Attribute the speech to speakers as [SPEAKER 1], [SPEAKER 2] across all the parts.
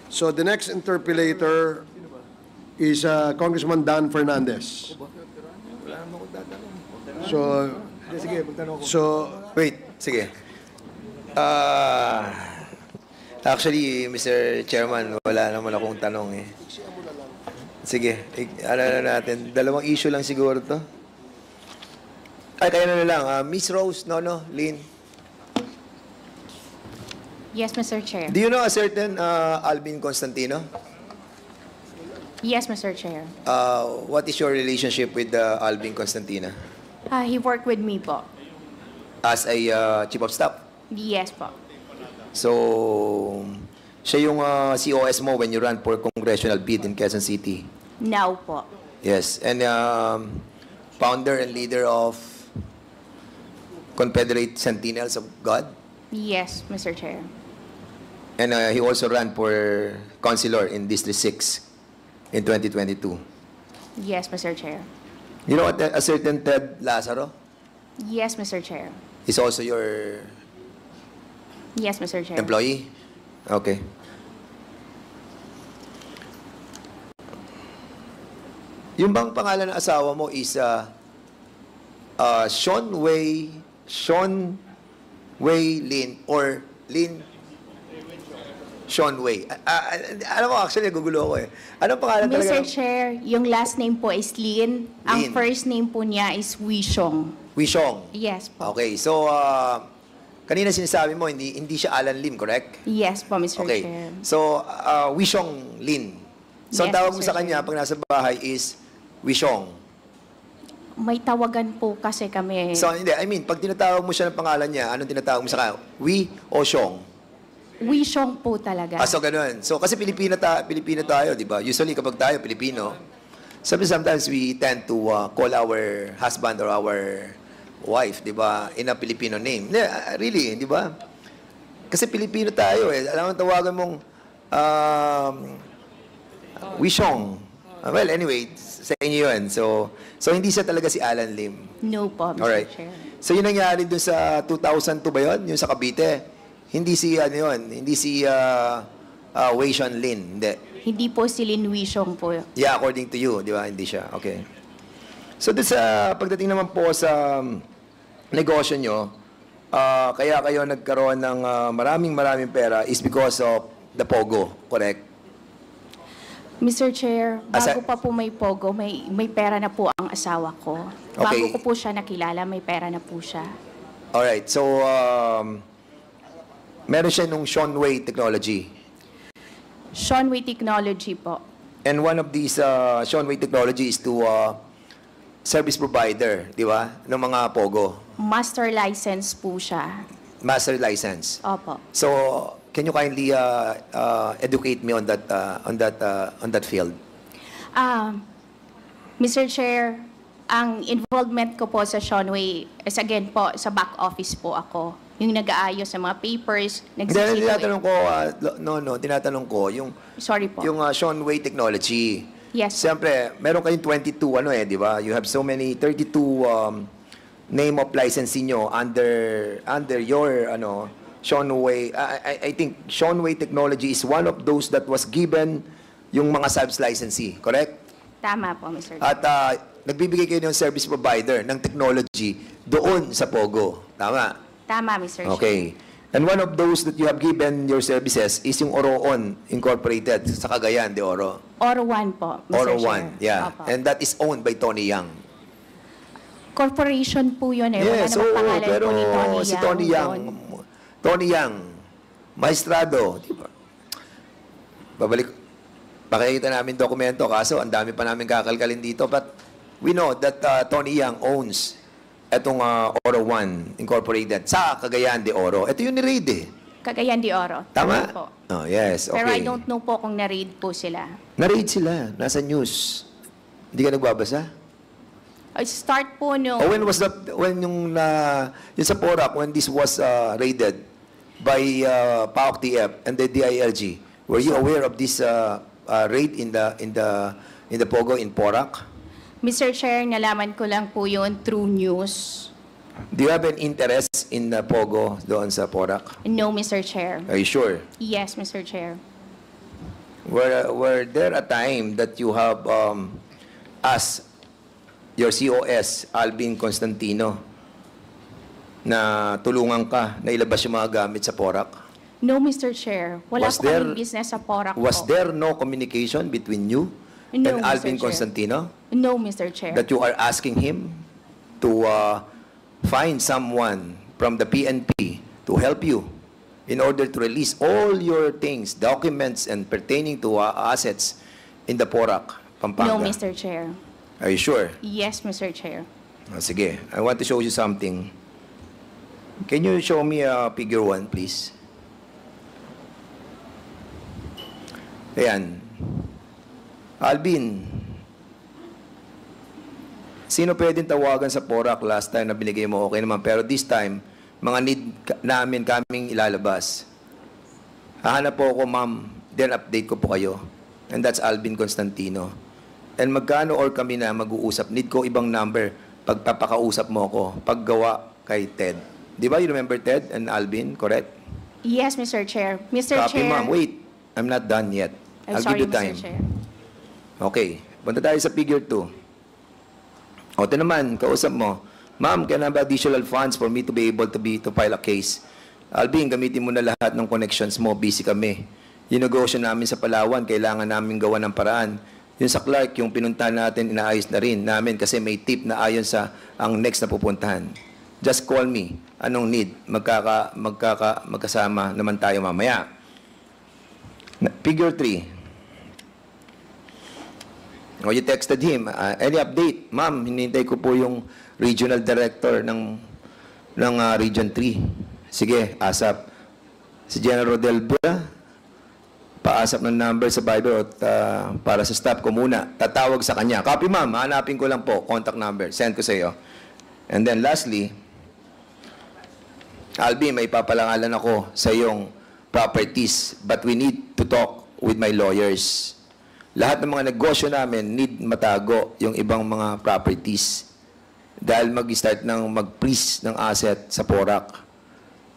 [SPEAKER 1] So the next interpellator is Congressman Dan Fernandez. So,
[SPEAKER 2] Wait, sige. Actually, Mr. Chairman, wala naman akong tanong eh. Sige, ano na natin. Dalawang issue lang siguro to. Ay, kaya na lang. Miss Rose, Lynn.
[SPEAKER 3] Yes, Mr. Chair.
[SPEAKER 2] Do you know a certain Alvin Constantino?
[SPEAKER 3] Yes, Mr. Chair.
[SPEAKER 2] What is your relationship with Alvin Constantino?
[SPEAKER 3] He worked with me po.
[SPEAKER 2] As a chief of staff?
[SPEAKER 3] Yes po.
[SPEAKER 2] So, siya yung COS mo when you run for congressional bid in Quezon City?
[SPEAKER 3] Now po.
[SPEAKER 2] Yes. And founder and leader of Confederate Sentinels of God?
[SPEAKER 3] Yes, Mr. Chair.
[SPEAKER 2] And he also ran for councilor in District 6 in 2022.
[SPEAKER 3] Yes, Mr. Chair.
[SPEAKER 2] You know what, a certain Ted Lazaro
[SPEAKER 3] Yes, Mr. Chair.
[SPEAKER 2] is also your
[SPEAKER 3] Yes, Mr. Chair.
[SPEAKER 2] employee? Okay. Yung bang pangalan ng asawa mo is Sean Wei Lin or Lin Sean Wei. Alam mo, actually, nagugulo ako eh. Anong pangalan talaga?
[SPEAKER 3] Mr. Chair, yung last name po is Lin. Ang
[SPEAKER 2] Lin.
[SPEAKER 3] first name po niya is Wishong.
[SPEAKER 2] Wishong.
[SPEAKER 3] Yes po.
[SPEAKER 2] Okay, so kanina sinasabi mo, hindi siya Alan Lim, correct?
[SPEAKER 3] Yes po, Mr.
[SPEAKER 2] Okay.
[SPEAKER 3] Chair.
[SPEAKER 2] So, Wishong Lin. So, ang
[SPEAKER 3] Yes,
[SPEAKER 2] tawag mo
[SPEAKER 3] Mr.
[SPEAKER 2] sa kanya
[SPEAKER 3] Chair.
[SPEAKER 2] pag nasa bahay is Wishong.
[SPEAKER 3] May tawagan po kasi kami.
[SPEAKER 2] So, hindi. I mean, pag tinatawag mo siya ng pangalan niya, anong tinatawag mo sa kanya? Wi o Shong?
[SPEAKER 3] Wishong po talaga.
[SPEAKER 2] So, ganun. So, kasi Pilipino tayo, di ba? Usually, kapag tayo, Pilipino, sometimes we tend to call our husband or our wife, di ba, in a Filipino name. Really, di ba? Kasi Pilipino tayo eh. Alam mo, tawagan mong Wishong. Well, anyway, sa inyo yun. So, hindi siya talaga si Alan Lim.
[SPEAKER 3] No po, Mr.
[SPEAKER 2] Alright.
[SPEAKER 3] Chair.
[SPEAKER 2] So, yun nangyari dun sa 2002 ba yun? Yung sa Cavite? Hindi si, hindi si Wei Sean Lin. Hindi.
[SPEAKER 3] Hindi po si Lin Wishong po.
[SPEAKER 2] Yeah, according to you, di ba? Hindi siya. Okay. So, dun sa pagdating naman po sa negosyo nyo, kaya kayo nagkaroon ng maraming pera is because of the Pogo, correct?
[SPEAKER 3] Mr. Chair, bago pa po may Pogo, may pera na po ang asawa ko. Bago
[SPEAKER 2] Okay.
[SPEAKER 3] ko po siya nakilala, may pera na po siya.
[SPEAKER 2] Alright. So, meron siya nung Sean Wei Technology.
[SPEAKER 3] Sean Wei Technology po.
[SPEAKER 2] And one of these Sean Wei Technology is to service provider, di ba? Ng mga Pogo.
[SPEAKER 3] Master license po siya.
[SPEAKER 2] Master license.
[SPEAKER 3] Opo.
[SPEAKER 2] So, can you kindly educate me on that field?
[SPEAKER 3] Mr. Chair, ang involvement ko po sa Sean Wei is again po sa back office po ako. Yung nag-aayos sa mga papers,
[SPEAKER 2] Hindi,
[SPEAKER 3] nagsisito.
[SPEAKER 2] tinatanong ko, tinatanong ko, yung
[SPEAKER 3] Sorry po.
[SPEAKER 2] Sean Wei Technology.
[SPEAKER 3] Yes.
[SPEAKER 2] Siyempre, meron kayong 22, di ba? You have so many, 32 name of licensing nyo under your, Sean Wei. I think Sean Wei Technology is one of those that was given yung mga subs licensee, correct?
[SPEAKER 3] Tama po, Mr. Chair.
[SPEAKER 2] At nagbibigay kayo ng service provider ng technology doon sa Pogo. Tama?
[SPEAKER 3] Tama, Mr. Chair.
[SPEAKER 2] Okay. And one of those that you have given your services is yung Oroon Incorporated sa Cagayan de Oro.
[SPEAKER 3] Oro 1 po, Mr.
[SPEAKER 2] Oro
[SPEAKER 3] Chair.
[SPEAKER 2] 1, yeah.
[SPEAKER 3] Opo.
[SPEAKER 2] And that is owned by Tony Yang.
[SPEAKER 3] Corporation po yun eh.
[SPEAKER 2] Yes,
[SPEAKER 3] Wala namang pangalan
[SPEAKER 2] pero
[SPEAKER 3] po ni Tony
[SPEAKER 2] si Tony Yang,
[SPEAKER 3] doon.
[SPEAKER 2] Tony Yang, maestrado, di ba? Pakikita namin dokumento, kaso ang dami pa namin kakalkalin dito. But we know that Tony Yang owns etong Oro 1 Incorporated sa Cagayan de Oro. Ito yung ni-raid eh.
[SPEAKER 3] Cagayan de Oro.
[SPEAKER 2] Tama?
[SPEAKER 3] po.
[SPEAKER 2] Oh, yes, okay.
[SPEAKER 3] Pero I don't know po kung na-raid po sila.
[SPEAKER 2] Na-raid sila, nasa news. Hindi ka nagbabasa?
[SPEAKER 3] Start po no.
[SPEAKER 2] When was that, yung sa Porac, when this was raided by PAOK TF and the DILG, were you aware of this raid in the Pogo in Porac?
[SPEAKER 3] Mr. Chair, nalaman ko lang po yun through news.
[SPEAKER 2] Do you have an interest in Pogo doon sa Porac?
[SPEAKER 3] No, Mr. Chair.
[SPEAKER 2] Are you sure?
[SPEAKER 3] Yes, Mr. Chair.
[SPEAKER 2] were there a time that you have asked your COS, Alvin Constantino, na tulungan ka na ilabas yung mga gamit sa Porac?
[SPEAKER 3] No, Mr. Chair. Wala
[SPEAKER 2] Was
[SPEAKER 3] po
[SPEAKER 2] there-
[SPEAKER 3] kaming business sa Porac
[SPEAKER 2] Was
[SPEAKER 3] po.
[SPEAKER 2] there no communication between you
[SPEAKER 3] No,
[SPEAKER 2] and
[SPEAKER 3] Mr.
[SPEAKER 2] Alvin
[SPEAKER 3] Chair.
[SPEAKER 2] Constantino
[SPEAKER 3] No, Mr. Chair.
[SPEAKER 2] that you are asking him to find someone from the PNP to help you in order to release all your things, documents, and pertaining to assets in the Porac, Pampanga?
[SPEAKER 3] No, Mr. Chair.
[SPEAKER 2] Are you sure?
[SPEAKER 3] Yes, Mr. Chair.
[SPEAKER 2] Sige, I want to show you something. Can you show me figure 1, please? Ayan. Alvin, sino pwedeng tawagan sa Porac? Last time na binigay mo, okay naman. Pero this time, mga need namin kaming ilalabas. Hahanap po ako, ma'am. Then update ko po kayo. And that's Alvin Constantino. And magkano or kami na mag-uusap? Need ko ibang number. Pagpapakausap mo ako. Paggawa kay Ted. Di ba you remember Ted and Alvin? Correct?
[SPEAKER 3] Yes, Mr. Chair. Mr.
[SPEAKER 2] Copy,
[SPEAKER 3] Chair.
[SPEAKER 2] ma'am. Wait. I'm not done yet.
[SPEAKER 3] I'm
[SPEAKER 2] I'll
[SPEAKER 3] sorry,
[SPEAKER 2] give you time.
[SPEAKER 3] Mr. Chair.
[SPEAKER 2] Okay. Punta tayo sa figure 2. O, ito naman, kausap mo. Ma'am, can I have additional funds for me to be able to file a case? Alvin, gamitin mo na lahat ng connections mo. Busy kami. Yung negosyo namin sa Palawan, kailangan namin gawa ng paraan. Yung sa Clark, yung pinuntahan natin, inaayos na rin namin kasi may tip na ayon sa ang next na pupuntahan. Just call me. Anong need? Magkasama naman tayo mamaya. Figure 3. O, you texted him. Any update? Ma'am, hinintay ko po yung regional director ng Region 3. Sige, ASAP. Si General Delbia, paasap ng number sa Viber at para sa staff ko muna. Tatawag sa kanya. Copy, ma'am. Hanapin ko lang po. Contact number. Send ko sa iyo. And then lastly, Alvin, may papalangalan ako sa iyong properties. But we need to talk with my lawyers. Lahat ng mga negosyo namin need matago yung ibang mga properties. Dahil mag-start ng mag-freeze ng asset sa Porac,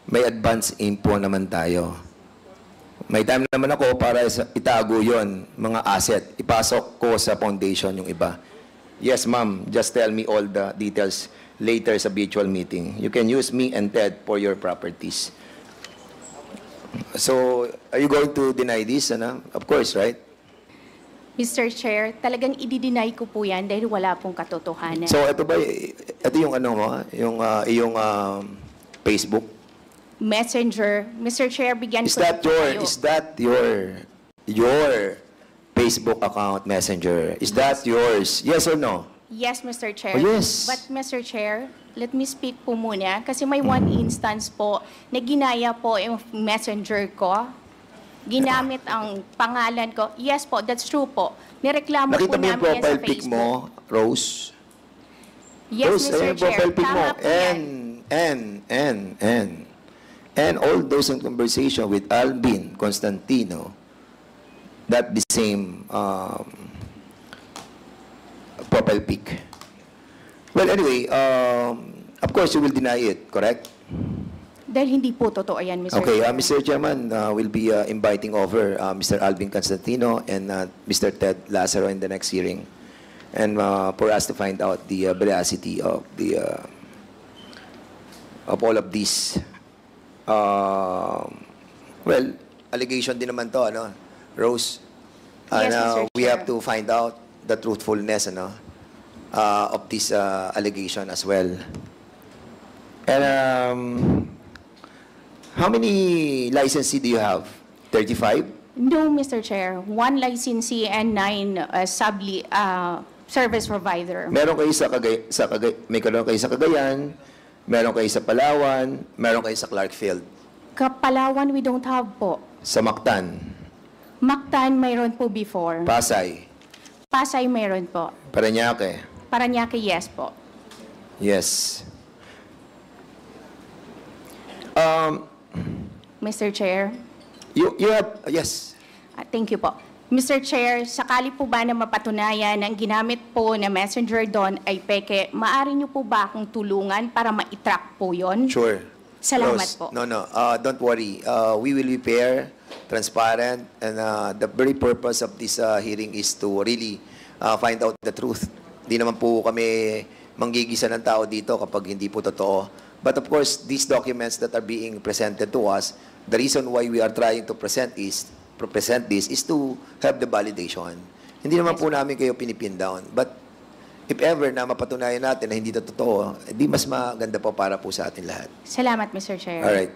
[SPEAKER 2] may advance info naman tayo. May time naman ako para itago yon mga asset. Ipasok ko sa foundation yung iba. Yes, ma'am. Just tell me all the details later sa virtual meeting. You can use me and Ted for your properties. So, are you going to deny this? Of course, right?
[SPEAKER 3] Mr. Chair, talagang i-deny ko po yan dahil wala pong katotohanan.
[SPEAKER 2] So, ito yung ano mo, yung iyong Facebook.
[SPEAKER 3] Messenger. Mr. Chair, bigyan
[SPEAKER 2] Is
[SPEAKER 3] ko
[SPEAKER 2] that
[SPEAKER 3] po
[SPEAKER 2] your Facebook account Messenger? Is that yours? Yes or no?
[SPEAKER 3] Yes, Mr. Chair.
[SPEAKER 2] Oh, yes.
[SPEAKER 3] But, Mr. Chair, let me speak po muna kasi may one instance po na ginaya po yung messenger ko. Ginamit ang pangalan ko. Yes po, that's true po. Nireklamo
[SPEAKER 2] Nakita
[SPEAKER 3] po
[SPEAKER 2] mo yung
[SPEAKER 3] namin yan sa
[SPEAKER 2] profile pic
[SPEAKER 3] Facebook.
[SPEAKER 2] mo, Rose?
[SPEAKER 3] Yes,
[SPEAKER 2] Rose,
[SPEAKER 3] Mr.
[SPEAKER 2] ayun yung
[SPEAKER 3] Chair.
[SPEAKER 2] profile pic mo.
[SPEAKER 3] Tama po yan.
[SPEAKER 2] And all those in conversation with Alvin Constantino, that the same profile pic. Well, anyway, of course, you will deny it, correct?
[SPEAKER 3] Dahil hindi po totoo yan, Mr.
[SPEAKER 2] Okay,
[SPEAKER 3] Chair.
[SPEAKER 2] Mr. Chairman, will be inviting over Mr. Alvin Constantino and Mr. Ted Lazaro in the next hearing, and for us to find out the veracity of the of all of these. Well, allegation din naman to, ano, Rose.
[SPEAKER 3] Yes,
[SPEAKER 2] And
[SPEAKER 3] Mr.
[SPEAKER 2] we
[SPEAKER 3] Chair.
[SPEAKER 2] have to find out the truthfulness, ano, of this allegation as well. And how many licenses do you have? 35?
[SPEAKER 3] No, Mr. Chair. One licensee and 9 service provider.
[SPEAKER 2] Meron kayo meron kayo sa Cagayan, meron kayo sa Palawan, meron kayo sa Clarkfield.
[SPEAKER 3] Kapalawan, we don't have po.
[SPEAKER 2] Sa Mactan,
[SPEAKER 3] Mactan, mayroon po before.
[SPEAKER 2] Pasay,
[SPEAKER 3] Pasay, mayroon po.
[SPEAKER 2] Parañaque.
[SPEAKER 3] Parañaque, yes po.
[SPEAKER 2] Yes.
[SPEAKER 3] Mr. Chair.
[SPEAKER 2] You have, yes.
[SPEAKER 3] Thank you po. Mr. Chair, sakali po ba na mapatunayan na ang ginamit po na messenger doon ay peke, maaari niyo po ba akong tulungan para ma-track po yon?
[SPEAKER 2] Sure.
[SPEAKER 3] Salamat
[SPEAKER 2] Rose,
[SPEAKER 3] po.
[SPEAKER 2] No, don't worry. We will prepare transparent, and the very purpose of this hearing is to really find out the truth. Hindi naman po kami manggigisa ng tao dito kapag hindi po totoo. But of course, these documents that are being presented to us, the reason why we are trying to present this is to have the validation. Hindi naman po namin kayo pinipin down. But if ever na mapatunayan natin na hindi ito totoo, di mas maganda po para po sa atin lahat.
[SPEAKER 3] Salamat, Mr. Chair.
[SPEAKER 2] Alright.